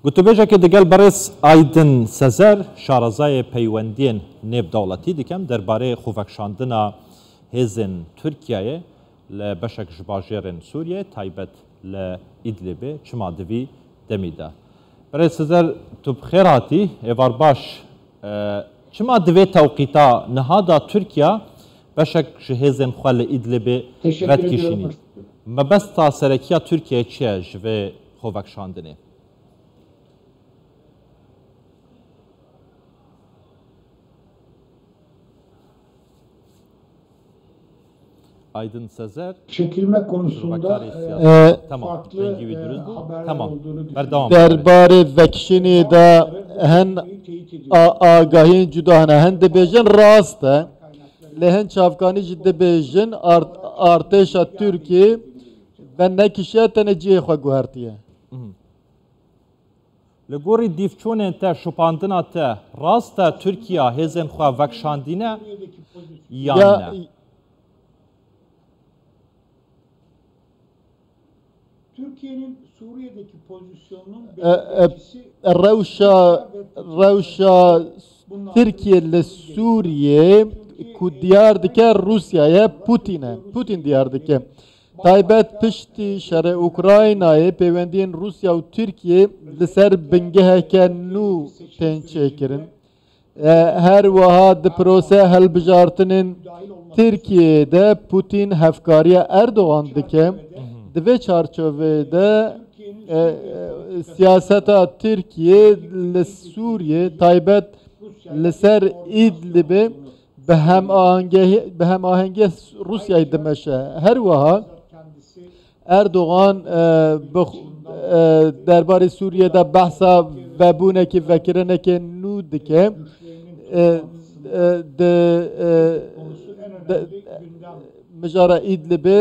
گوتوبێژێکی دەگەل بەڕێز ئایدن سەزەر شارەزایە پەیوەندیên نێودەوڵەتی دکەم دەربارەی خۆڤەکشاندنا هێزên Tirkiyeyê li beşek ji bajêrên Sûriyê taybet li Îdlibê çima divî demî de. Birêz Sezer tu bi xêr hatî êvar baş çima divê tewqîta niha da Tirkiya beşek ji hêzên xwe li Îdlibê vedkişînî. Mebesta serekiya Tirkiyeyê çi ye ji vê xۆڤەkşandinê? Aydın Sezer çekilme konusunda farklı haberler olduğunu derbarê vekşinê de hen agahîn cuda hene hen dibêjin rast e lê hin çavkanî jî dibêjin artêşa Tirkiyê ve nekişiya tenê cihê xwe guhertiye. Li gorî dîvçûnên te şopandina te rast e Tirkiya hêzên xwe vekşandîne yan ne? Türkiye'nin Suriye'deki pozisyonunun rewşa Tirkiye li Suriye ku diyar dike Rusya'ya Putin diyar dike. Taybet piştî şerê Ukraynayê pêwendiyên Rusya û Tirkiye li ser bingeheke nû tên çêkirin. Her wiha di prose helbijartinên Tirkiye'de Putin hevkariya Erdoğan dike. Di vê çarçovê de siyaseta Tirkiye li Sûriye taybet li ser İdlibê bi hemahengê Rusyayê dimeşe. Her wiha Erdoğan derbarê Sûriye'de behsa vebûnekî vekirinekê nû dike. Mijara İdlibê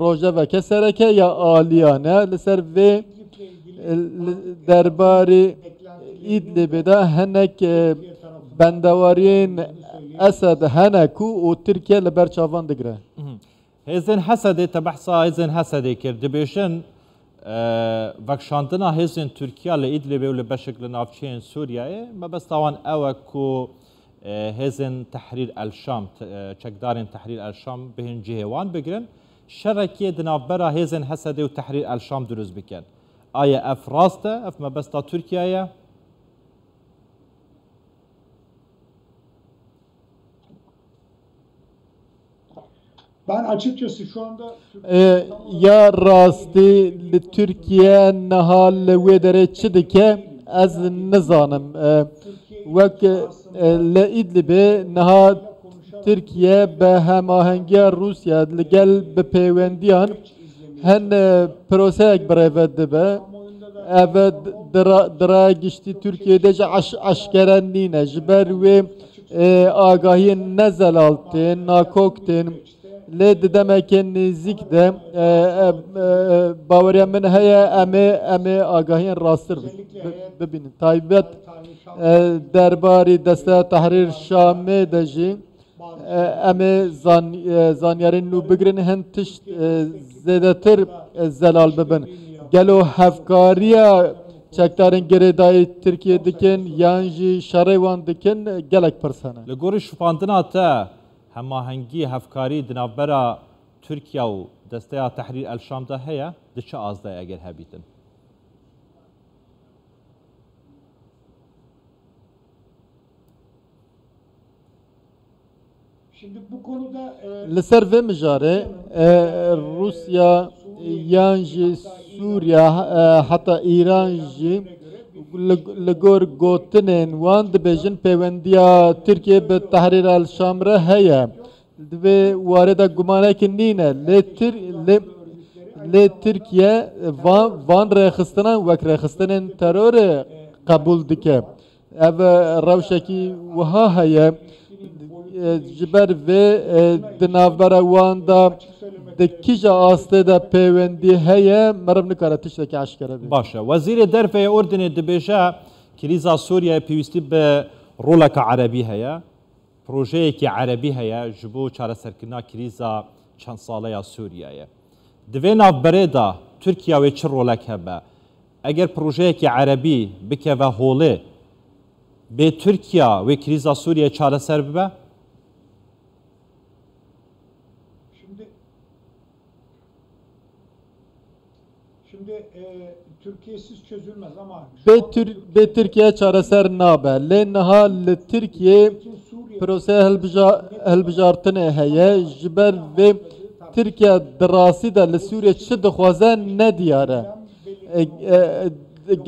rojeveke sereke ya aliyane li ser vê derbarê İdlibê de hinek bendewariyên Esed hene ku û Tirkiye li ber çavan digire. Hêzên Hesedê te behsa hêzên Hesedê kir dibêjin vekşandina hêzên Tirkiya li Îdlibê û li beşek li navçeyên Sûriyeyê mebesta wan ew e ku hêzên Tehrîr el Şam çekdarên Tehrîr el Şam bihên cihê wan bigirin şerekê di navbera hêzên Hesedê û Tehrîr el Şam duruzt bikin. Aya ev rast e ev mebesta Tirkiyeyê? Ben açıkçası şu anda ya rastî li Tirkiye niha li wê derê çi dike ez nizanim. Wek li Îdlibê niha Tirkiye bi hemahengiya Rusya li gel bi pêwendiyan hin proseyek birêve dibe. Ev dira giştî Tirkiye'de ji eşkere nîne ji ber wê agahiyên nezelaltên nakoktên lê di demekê nêzik de baweriya min heye em ê agahiyên rastir bibînin. Taybet derbarê desteya Tehrîr Şamê de jî em ê zanyarên nû bigirin hin tişt zêdetir zelal bibin. Gelo hevkariya çekdarên girêdayî Tirkiye dikin yan jî şerê wan dikin gelek pirs hene. Li gorî şopandina te hemahengî hevkarî di navbera Tirkiya û desteya Tehrîr el Şam de heye di çi az de eger hebîtin? Şimdi bu konuda li ser vê mijarê Rusya yan jî Sûriya heta İran jî li gor gotinên wan dibêjin pêwendiya Tirkiye bi Tehrîr el Şam re heye. Divê warê de gumanekî nîne lê Tirkiye van rêxistinan wek rêxistinên terorê qebûl dike. Ev rewşekî wiha heye ji ber vê di navbera wan da di kîja astê de pêwendî heye meriv nikare tiştekî eşkere be. Baş e. Wezîrê Derfeyê Ordinê dibêje krîza Sûriyeyê pêwîstî bi roleka erebî heye. Projeyekî erebî heye ji bo çareserkirina krîza çend saleya Sûriyeyê. Di vê navberê de Tirkiya wê çi rolek hebe? اگر پروژه که عربی بکه و هوله به ترکیه و کریزا سوریه چاره سر ببه؟ Şimdi Türkiye'siz çözülmez ama به ترکیه چاره سر نابه لنها لترکیه پروسه هلبجارتنه هیه جبر و ترکیه دراسی ده لسوریه چه دخوازه ندیاره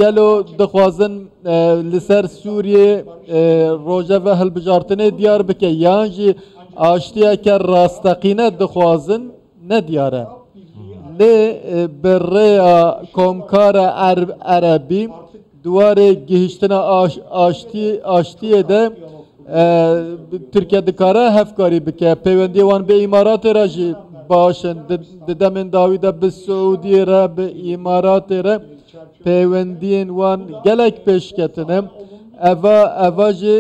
گلو دخوازن لسر سوریه روژه و هلبجارتنه دیار بکه یانجی آشتیه که راستقینه دخوازن ندیاره لی بریا کمکار عربی دواره گهشتن آشتیه ده ترکیه دکاره هفکاری بکه پیوندی وان به امارات را جی باشن دمن داویده به سعودی را به امارات را پیوندین وان گلک پیشکتنه اوا جی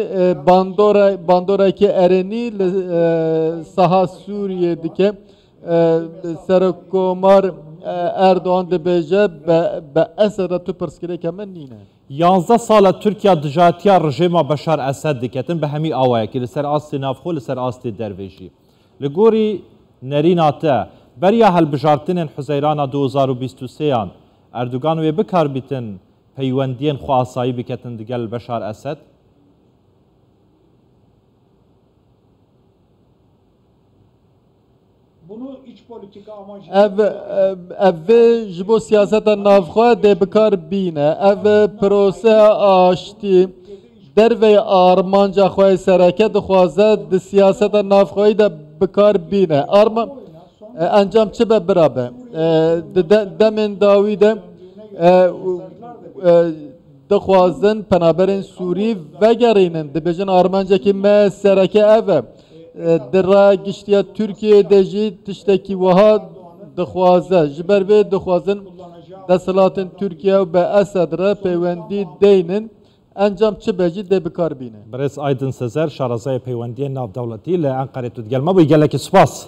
باندورا که ارنی ساها سوریه دکه سرکومار اردوغان دبیجه به اثر تو پرسکره که من نینه 11 سال ترکیه دجاتیا رژیم بشار اسد دکتن به همی آوائه که لسر آستی نافخو لسر آستی درویجی لگوری نریناته بریا هلبجارتن حزیران 2023 اردوغان و بکار بیتن پیوندین خواستایی بکتن دگل بشار اسد bunu iç politika amacı ev jibo siyaseta navxwe de bikar bîne ev prose aştî derve armanca xwe sereke dixwaze di siyaseta navxweyî de bikar bîne arman encam çi be birabe demên dawî de dixwazin penaberên Sûrî vegerînin dibêjin armancekî me sereke ev e درا گشتیا ترکیه دجی تشتکی وها دخوازه جبر به دخوازن دستلاتن ترکیه و به اسد را پیوندی دینن انجام چه بجی ده بکار بینه برس آیدن سزر شارزای پیوندی ناو دولتی لانقره تدگل ما بو گلک سپاس